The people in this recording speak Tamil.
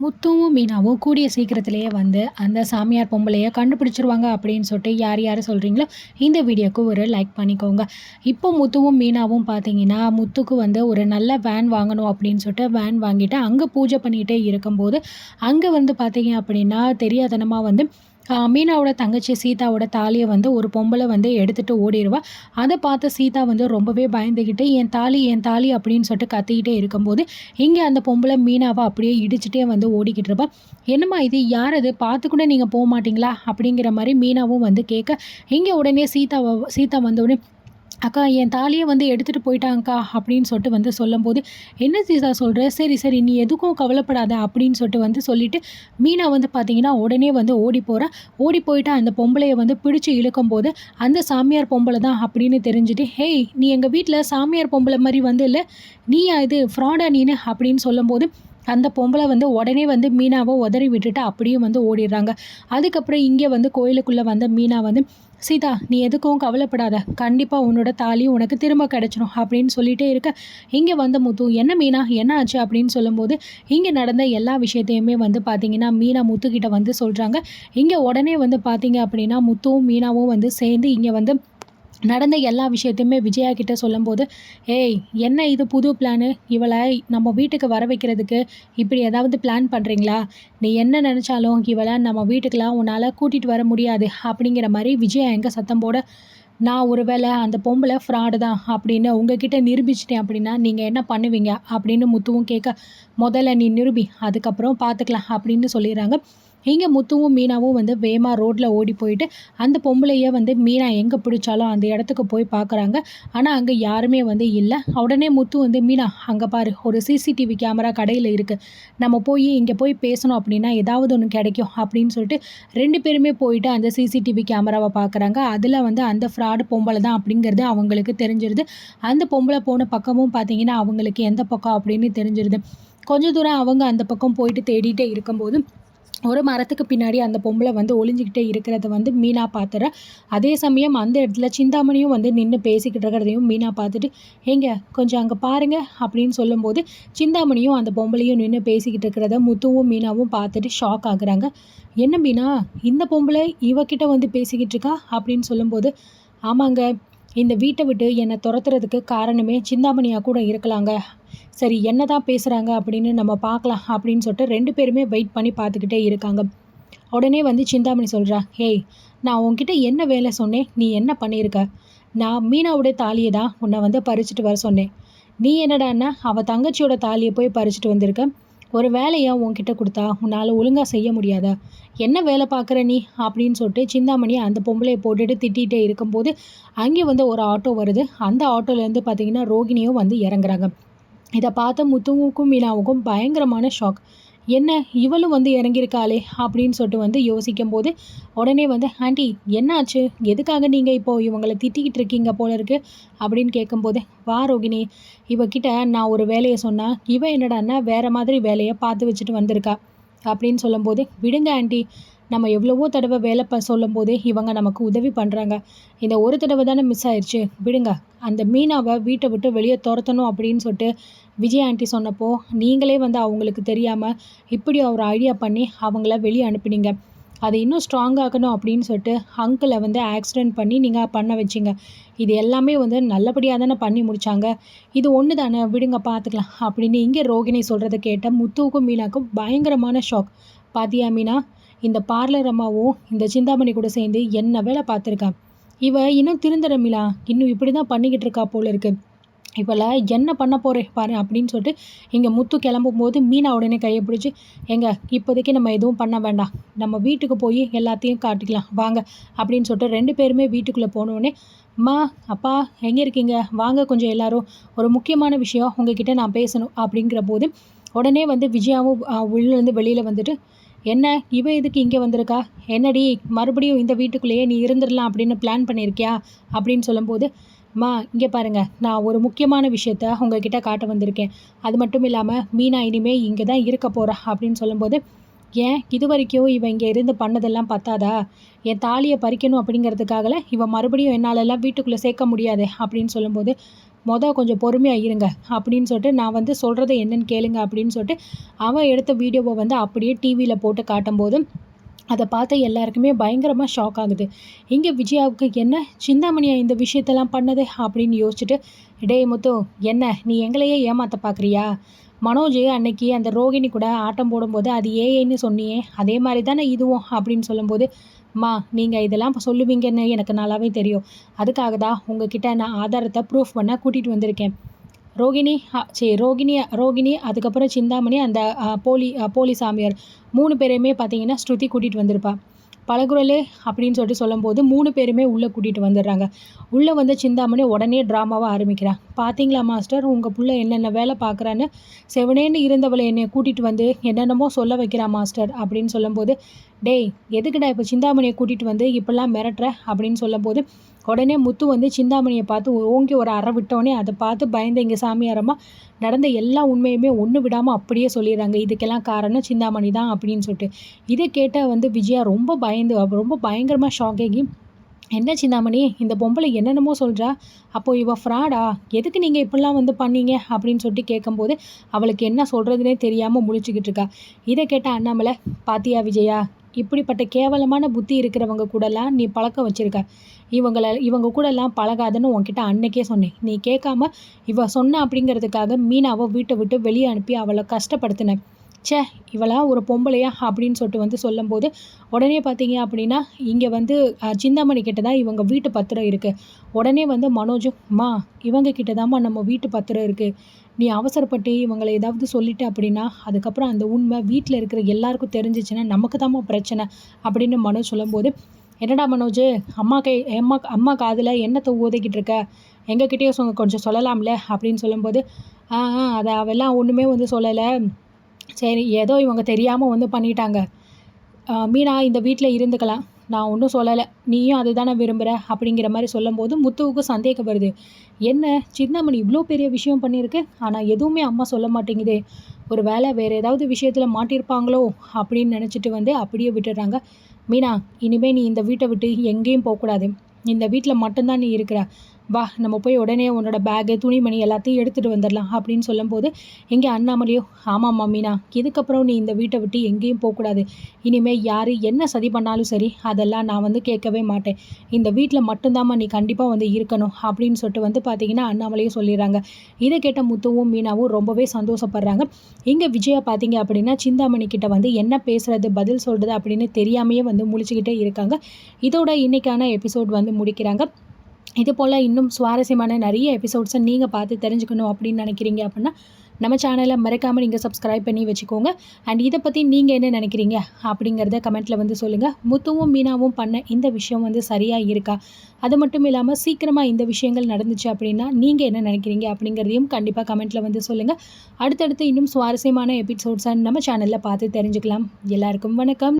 முத்துவும், மீனாவும் கூடிய சீக்கிரத்திலேயே வந்து அந்த சாமியார் பொம்பளைய கண்டுபிடிச்சுருவாங்க அப்படின்னு சொல்லிட்டு யார் யார் சொல்கிறீங்களோ இந்த வீடியோக்கு ஒரு லைக் பண்ணிக்கோங்க. இப்போ முத்துவும், மீனாவும் பார்த்தீங்கன்னா, முத்துக்கு வந்து ஒரு நல்ல வேன் வாங்கணும் அப்படின்னு சொல்லிட்டு வேன் வாங்கிட்டு அங்கே பூஜை பண்ணிகிட்டே இருக்கும்போது, அங்கே வந்து பார்த்தீங்க அப்படின்னா தெரியாதனமா வந்து மீனாவோட தங்கச்சி சீதாவோட தாலிய வந்து ஒரு பொம்பளை வந்து எடுத்துட்டு ஓடிருவா. அத பார்த்த சீதா வந்து ரொம்பவே பயந்துகிட்டு, "என் தாலி, என் தாலி" அப்படின்னு சொல்லிட்டு கத்திக்கிட்டே இருக்கும்போது, இங்க அந்த பொம்பளை மீனாவ அப்படியே இடிச்சுட்டே வந்து ஓடிக்கிட்டு இருப்பா. "என்னம்மா இது? யார் அது? பார்த்து கூட நீங்க போமாட்டீங்களா?" அப்படிங்கிற மாரி மீனாவும் வந்து கேட்க, இங்க உடனே சீதா வந்தவுடனே, "அக்கா, என் தாலிய வந்து எடுத்துட்டு போயிட்டாங்கக்கா" அப்படின்னு சொல்லிட்டு வந்து சொல்லும்போது, "என்ன சீதா சொல்ற? சரி, சரி, நீ எதுக்கும் கவலைப்படாத" அப்படின்னு சொல்லிட்டு வந்து சொல்லிட்டு, மீனா வந்து பார்த்தீங்கன்னா, உடனே வந்து ஓடி போறா. ஓடி போயிட்டு அந்த பொம்பளைய வந்து பிடிச்சு இழுக்கும்போது, அந்த சாமியார் பொம்பள தான் அப்படின்னு தெரிஞ்சுட்டு, "ஹேய்! நீ எங்க வீட்ல சாமியார் பொம்பள மாரி வந்தல்ல, நீயா இது? ஃப்ராடா நீனு?" அப்படின்னு சொல்லும்போது, அந்த பொம்பள வந்து உடனே வந்து மீனாவ உதறி விட்டுட்டு அப்படியே வந்து ஓடிடுறாங்க. அதுக்கப்புறம் இங்கே வந்து கோயிலுக்குள்ள வந்த மீனா வந்து, "சீதா, நீ எதுக்கும் கவலைப்படாத. கண்டிப்பா உன்னோட தாலி உனக்கு திரும்ப கிடைச்சிரும்" அப்படின்னு சொல்லிட்டே இருக்க, இங்க வந்த முத்து, "என்ன மீனா? என்ன ஆச்சு?" அப்படின்னு சொல்லும்போது, இங்க நடந்த எல்லா விஷயத்தையுமே வந்து பார்த்தீங்கன்னா, மீனா முத்துக்கிட்ட வந்து சொல்றாங்க. இங்க உடனே வந்து பார்த்தீங்க அப்படின்னா, முத்துவும், மீனாவும் வந்து சேர்ந்து இங்க வந்து நடந்த எல்லா விஷயத்தையுமே விஜயா கிட்ட சொல்லும்போது, "ஏய், என்ன இது புது பிளானு? இவள நம்ம வீட்டுக்கு வர வைக்கிறதுக்கு இப்படி ஏதாவது பிளான் பண்றீங்களா? நீ என்ன நெனச்சாலும் இவள நம்ம வீட்டுக்குலாம் உன்னால கூட்டிட்டு வர முடியாது" அப்படிங்கிற மாரி விஜயா எங்க சத்தம் போட, "நான் ஒரு வேள அந்த பொம்பள ஃப்ராடு தான் அப்படின்னு உங்ககிட்ட நிரூபிச்சுட்டேன் அப்படின்னா, நீங்க என்ன பண்ணுவீங்க?" அப்படின்னு முத்துவும் கேட்க, "மொதல்ல நீ நிரூபி. அதுக்கப்புறம் பார்த்துக்கலாம்" அப்படின்னு சொல்லிர்றாங்க. இங்க முத்துவும், மீனாவும் வந்து வேகமா ரோட்ல ஓடி போயிட்டு, அந்த பொம்பளைய வந்து மீனா எங்க பிடிச்சாலோ அந்த இடத்துக்கு போய் பார்க்குறாங்க. ஆனா, அங்க யாருமே வந்து இல்ல. உடனே முத்து வந்து, "மீனா, அங்க பாரு, ஒரு சிசிடிவி கேமரா கடையில இருக்கு. நம்ம இங்க போய் பேசணும் அப்படின்னா ஏதாவது ஒண்ணு கிடைக்கும்" அப்படின்னு சொல்லிட்டு 2 பேருமே போயிட்டு அந்த சிசிடிவி கேமராவ பார்க்குறாங்க. அதுல வந்து அந்த ஃப்ராடு பொம்பள தான் அப்படிங்கிறது அவங்களுக்கு தெரிஞ்சிருது. அந்த பொம்பள போன பக்கமும் பார்த்தீங்கன்னா, அவங்களுக்கு எந்த பக்கம் அப்படின்னு தெரிஞ்சிருது. கொஞ்ச தூரம் அவங்க அந்த பக்கம் போயிட்டு தேடிட்டே இருக்கும்போது, ஒரு மரத்துக்கு பின்னாடி அந்த பொம்பளை வந்து ஒளிஞ்சுக்கிட்டே இருக்கிறத வந்து மீனா பார்த்துறா. அதே சமயம் அந்த இடத்துல சிந்தாமணியும் வந்து நின்னு பேசிக்கிட்டு இருக்கிறதையும் மீனா பார்த்துட்டு, "ஏங்க, கொஞ்சம் அங்க பாருங்க" அப்படின்னு சொல்லும்போது, சிந்தாமணியும் அந்த பொம்பளையும் நின்னு பேசிக்கிட்டு இருக்கிறத முத்துவும், மீனாவும் பார்த்துட்டு ஷாக் ஆகுறாங்க. "என்ன மீனா, இந்த பொம்பளை இவ கிட்ட வந்து பேசிக்கிட்டு இருக்கா?" அப்படின்னு சொல்லும்போது, "ஆமாங்க, இந்த வீட்ட விட்டு என்ன தொரத்துறதுக்கு காரணமே சிந்தாமணியா கூட இருக்கலாங்க. சரி, என்னதான் பேசுறாங்க அப்படின்னு நம்ம பார்க்கலாம்" அப்படின்னு சொல்லிட்டு 2 பேருமே வெயிட் பண்ணி பார்த்துக்கிட்டே இருக்காங்க. உடனே வந்து சிந்தாமணி சொல்றா, "ஏய், நான் உன்கிட்ட என்ன வேலை சொன்னேன்? நீ என்ன பண்ணியிருக்க? நான் மீனாவுடைய தாலிய தான் உன்ன வந்து பறிச்சுட்டு வர சொன்னேன். நீ என்னடான்னா, அவ தங்கச்சியோட தாலிய போய் பறிச்சுட்டு வந்திருக்க. ஒரு வேலைய உன்கிட்ட குடுத்தா உன்னால ஒழுங்கா செய்ய முடியாதா? என்ன வேலை பார்க்குற நீ?" அப்படின்னு சொல்லிட்டு சிந்தாமணி அந்த பொம்பளைய போட்டுட்டு திட்டிகிட்டே இருக்கும்போது, அங்கே வந்து ஒரு ஆட்டோ வருது. அந்த ஆட்டோலேருந்து பார்த்தீங்கன்னா, ரோகிணியும் வந்து இறங்குறாங்க. இத பார்த்த முத்துவுக்கும், மீனாவுக்கும் பயங்கரமான ஷாக். "என்ன, இவளும் வந்து இறங்கியிருக்காளே!" அப்படின்னு சொல்லிட்டு வந்து யோசிக்கும்போது, உடனே வந்து, "ஆன்ட்டி, என்னாச்சு? எதுக்காக நீங்க இப்போ இவங்கள திட்டிக்கிட்டு இருக்கீங்க போல இருக்கு?" அப்படின்னு கேட்கும்போது, "வா ரோகிணி, இவகிட்ட நான் ஒரு வேலைய சொன்னா, இவ என்னடான்னா வேற மாதிரி வேலைய பார்த்து வச்சுட்டு வந்திருக்கா" அப்படின்னு சொல்லும்போது, "விடுங்க ஆன்ட்டி, நம்ம எவ்வளவோ தடவ வேல சொல்லும்போது இவங்க நமக்கு உதவி பண்றாங்க. இந்த ஒரு தடவ தானே மிஸ் ஆயிருச்சு, விடுங்க. அந்த மீனாவ வீட்ட விட்டு வெளிய தொரத்தணும்" அப்படின்னு சொல்லிட்டு விஜயா ஆன்ட்டி சொன்னப்போ, நீங்களே வந்து அவங்களுக்கு தெரியாம இப்படி ஒரு ஐடியா பண்ணி அவங்கள வெளிய அனுப்பினீங்க. அத இன்னும் ஸ்ட்ராங் ஆக்கணும் அப்படின்னு சொல்லிட்டு அங்கிள வந்து ஆக்சிடென்ட் பண்ணி நீங்க பண்ண வச்சீங்க. இது எல்லாமே வந்து நல்லபடியா தானே பண்ணி முடிச்சாங்க. இது ஒண்ணு தானே, விடுங்க பார்த்துக்கலாம் அப்படின்னு இங்க ரோகிணி சொல்றத கேட்ட முத்துவுக்கும், மீனாக்கும் பயங்கரமான ஷாக். "பாத்தியா மீனா, இந்த பார்லர் அம்மாவும் இந்த சிந்தாமணி கூட சேர்ந்து என்ன வேல பார்த்துருக்கா. இவ இன்னும் திருந்தல மீனா. இன்னும் இப்படி தான் பண்ணிக்கிட்டு இருக்கா போல இருக்கு. இவள என்ன பண்ண போறேன் பாரு" அப்படின்னு சொல்லிட்டு இங்க முத்து கிளம்பும்போது மீனா உடனே கைய பிடிச்சு, "ஏங்க, இப்போதைக்கு நம்ம எதுவும் பண்ண வேண்டாம். நம்ம வீட்டுக்கு போய் எல்லாத்தையும் காட்டிக்கலாம் வாங்க" அப்படின்னு சொல்லிட்டு 2 பேருமே வீட்டுக்குள்ள போனோனே, "அம்மா, அப்பா, எங்கே இருக்கீங்க? வாங்க கொஞ்சம் எல்லாரும். ஒரு முக்கியமான விஷயம் உங்ககிட்ட நான் பேசணும்" அப்படிங்கிறபோது, உடனே வந்து விஜயாவும் உள்ளேருந்து வெளியில வந்துட்டு, "என்ன, இவ எதுக்கு இங்க வந்திருக்கா? என்னடி, மறுபடியும் இந்த வீட்டுக்குள்ளேயே நீ இருந்துறலாம் அப்படின்னு பிளான் பண்ணியிருக்கியா?" அப்படின்னு சொல்லும்போது, "அம்மா, இங்க பாருங்க, நான் ஒரு முக்கியமான விஷயத்த உங்ககிட்ட காட்ட வந்திருக்கேன். அது மட்டும் இல்லாம மீனா இனிமே இங்க தான் இருக்க போறா" அப்படின்னு சொல்லும்போது, "ஏன், இதுவரைக்கும் இவ இங்க இருந்து பண்ணதெல்லாம் பத்தாதா? என் தாலிய பறிக்கணும் அப்படிங்கிறதுக்காகல இவ மறுபடியும் என்னாலலாம் வீட்டுக்குள்ள சேர்க்க முடியாது" அப்படின்னு சொல்லும்போது, கொஞ்சம் பொறுமையாக இருங்க அப்படின்னு சொல்லிட்டு நான் வந்து சொல்கிறத என்னன்னு கேளுங்க அப்படின்னு சொல்லிட்டு அவன் எடுத்த வீடியோவை வந்து அப்படியே டிவியில் போட்டு காட்டும்போது அதை பார்த்த எல்லாருக்குமே பயங்கரமாக ஷாக் ஆகுது. இங்கே விஜயாவுக்கு என்ன சிந்தாமணியா இந்த விஷயத்தெல்லாம் பண்ணது அப்படின்னு யோசிச்சுட்டு, டேய் முத்து, என்ன நீ எங்களையே ஏமாற்ற பார்க்குறியா? மனோஜ் அன்னைக்கு அந்த ரோகிணி கூட ஆட்டம் போடும்போது அது ஏஐன்னு சொன்னியே, அதே மாதிரி தானே இதுவும் அப்படின்னு சொல்லும்போது, அம்மா நீங்கள் இதெல்லாம் சொல்லுவீங்கன்னு எனக்கு நல்லாவே தெரியும். அதுக்காக தான் உங்ககிட்ட நான் ஆதாரத்தை ப்ரூஃப் பண்ண கூட்டிகிட்டு வந்திருக்கேன். ரோகிணி ரோகிணி அதுக்கப்புறம் சிந்தாமணி அந்த போலி சாமியார் 3 பேரையுமே பார்த்தீங்கன்னா ஸ்ருதி கூட்டிகிட்டு வந்திருப்பா. பலகுரலே அப்படின்னு சொல்லிட்டு சொல்லும்போது 3 பேருமே உள்ளே கூட்டிகிட்டு வந்துடுறாங்க. உள்ளே வந்து சிந்தாமணி உடனே ட்ராமாவை ஆரம்பிக்கிறான். பார்த்தீங்களா மாஸ்டர், உங்கள் புள்ள என்னென்ன வேலை பார்க்குறான்னு, செவனேன்னு இருந்தவளை என்னை கூட்டிகிட்டு வந்து என்னென்னமோ சொல்ல வைக்கிறான் மாஸ்டர் அப்படின்னு சொல்லும்போது, டேய் எதுக்குடா இப்போ சிந்தாமணியை கூட்டிகிட்டு வந்து இப்படிலாம் மிரட்டுற அப்படின்னு சொல்லும்போது, உடனே முத்து வந்து சிந்தாமணியை பார்த்து ஓங்கி ஒரு அறை விட்டோடனே அதை பார்த்து பயந்த இங்கே சாமியாரம்மா நடந்த எல்லா உண்மையுமே ஒன்று விடாமல் அப்படியே சொல்லிடுறாங்க. இதுக்கெல்லாம் காரணம் சிந்தாமணி தான் அப்படின்னு சொல்லிட்டு. இதை கேட்ட வந்து விஜயா ரொம்ப ரொம்ப பயங்கரமாக ஷாக் ஆகி, என்ன சிந்தாமணி இந்த பொம்பளை என்னென்னமோ சொல்கிறா, அப்போது இவள் ஃப்ராடா, எதுக்கு நீங்கள் இப்படிலாம் வந்து பண்ணீங்க அப்படின்னு சொல்லிட்டு கேட்கும்போது அவளுக்கு என்ன சொல்கிறதுனே தெரியாமல் முழிச்சுக்கிட்டு இருக்கா. இதை கேட்ட அண்ணாமலை, பாத்தியா விஜயா, இப்படிப்பட்ட கேவலமான புத்தி இருக்கிறவங்க கூடலாம் நீ பழக்கம் வச்சுருக்க. இவங்க கூடலாம் பழகாதுன்னு உன்கிட்ட அன்னைக்கே சொன்னேன். நீ கேட்காம இவ சொன்ன அப்படிங்கிறதுக்காக மீனாவை வீட்டை விட்டு வெளியே அனுப்பி அவளை கஷ்டப்படுத்தினேன். ச்சே, இவளா ஒரு பொம்பளையா அப்படின்னு சொல்லிட்டு வந்து சொல்லும்போது, உடனே பார்த்தீங்க அப்படின்னா இங்கே வந்து சிந்தாமணி கிட்ட தான் இவங்க வீட்டு பத்திரம் இருக்குது. உடனே வந்து மனோஜும், அம்மா இவங்க கிட்ட தான்மா நம்ம வீட்டு பத்திரம் இருக்குது. நீ அவசரப்பட்டு இவங்களை ஏதாவது சொல்லிட்ட அப்படின்னா அதுக்கப்புறம் அந்த உண்மை வீட்டில் இருக்கிற எல்லாருக்கும் தெரிஞ்சிச்சுன்னா நமக்கு தான்மா பிரச்சனை அப்படின்னு மனோஜ் சொல்லும்போது, என்னடா மனோஜ், அம்மா காதில் என்னத்தை ஊதிக்கிட்டு இருக்க, எங்ககிட்டயே கொஞ்சம் சொல்லலாம்ல அப்படின்னு சொல்லும்போது, அதை அவெல்லாம் ஒன்றுமே வந்து சொல்லலை, சரி ஏதோ இவங்க தெரியாமல் வந்து பண்ணிட்டாங்க, மீனா இந்த வீட்டில் இருந்துக்கலாம், நான் ஒன்றும் சொல்லலை, நீயும் அது தானே விரும்புகிற அப்படிங்கிற மாதிரி சொல்லும்போது முத்துவுக்கு சந்தேகம் வருது. என்ன சிந்தாமணி இவ்வளோ பெரிய விஷயம் பண்ணியிருக்கு, ஆனால் எதுவுமே அம்மா சொல்ல மாட்டேங்குதே, ஒரு வேளை வேறு ஏதாவது விஷயத்தில் மாட்டியிருப்பாங்களோ அப்படின்னு நினச்சிட்டு வந்து அப்படியே விட்டுடுறாங்க. மீனா, இனிமேல் நீ இந்த வீட்டை விட்டு எங்கேயும் போகக்கூடாது, இந்த வீட்டில் மட்டும்தான் நீ இருக்கிற, வா நம்ம போய் உடனே உன்னோட பேகு துணிமணி எல்லாத்தையும் எடுத்துகிட்டு வந்துடலாம் அப்படின்னு சொல்லும்போது, இங்கே அண்ணாமலையோ, ஆமாம்மா மீனா, இதுக்கப்புறம் நீ இந்த வீட்டை விட்டு எங்கேயும் போகக்கூடாது, இனிமேல் யார் என்ன சதி பண்ணாலும் சரி அதெல்லாம் நான் வந்து கேட்கவே மாட்டேன், இந்த வீட்டில் மட்டும்தாம்மா நீ கண்டிப்பாக வந்து இருக்கணும் அப்படின்னு சொல்லிட்டு வந்து பார்த்தீங்கன்னா அண்ணாமலையும் சொல்லிடுறாங்க. இதை கேட்ட முத்துவும் மீனாவும் ரொம்பவே சந்தோஷப்படுறாங்க. இங்கே விஜயா பார்த்தீங்க அப்படின்னா சிந்தாமணி கிட்ட வந்து என்ன பேசுறது பதில் சொல்கிறது அப்படின்னு தெரியாமையே வந்து முழிச்சுக்கிட்டே இருக்காங்க. இதோட இன்றைக்கான எபிசோட் வந்து முடிக்கிறாங்க. இது போல் இன்னும் சுவாரஸ்யமான நிறைய எபிசோட்ஸை நீங்கள் பார்த்து தெரிஞ்சுக்கணும் அப்படின்னு நினைக்கிறீங்க அப்படின்னா நம்ம சேனலை மறக்காமல் நீங்கள் சப்ஸ்கிரைப் பண்ணி வச்சுக்கோங்க. அண்ட் இதை பற்றி நீங்கள் என்ன நினைக்கிறீங்க அப்படிங்கிறத கமெண்ட்டில் வந்து சொல்லுங்கள். முத்துவும் மீனாவும் பண்ண இந்த விஷயம் வந்து சரியாக இருக்கா, அது மட்டும் இல்லாமல் சீக்கிரமாக இந்த விஷயங்கள் நடந்துச்சு அப்படின்னா நீங்கள் என்ன நினைக்கிறீங்க அப்படிங்கிறதையும் கண்டிப்பாக கமெண்ட்டில் வந்து சொல்லுங்கள். அடுத்தடுத்து இன்னும் சுவாரஸ்யமான எபிசோட்ஸை நம்ம சேனலில் பார்த்து தெரிஞ்சுக்கலாம். எல்லாருக்கும் வணக்கம்.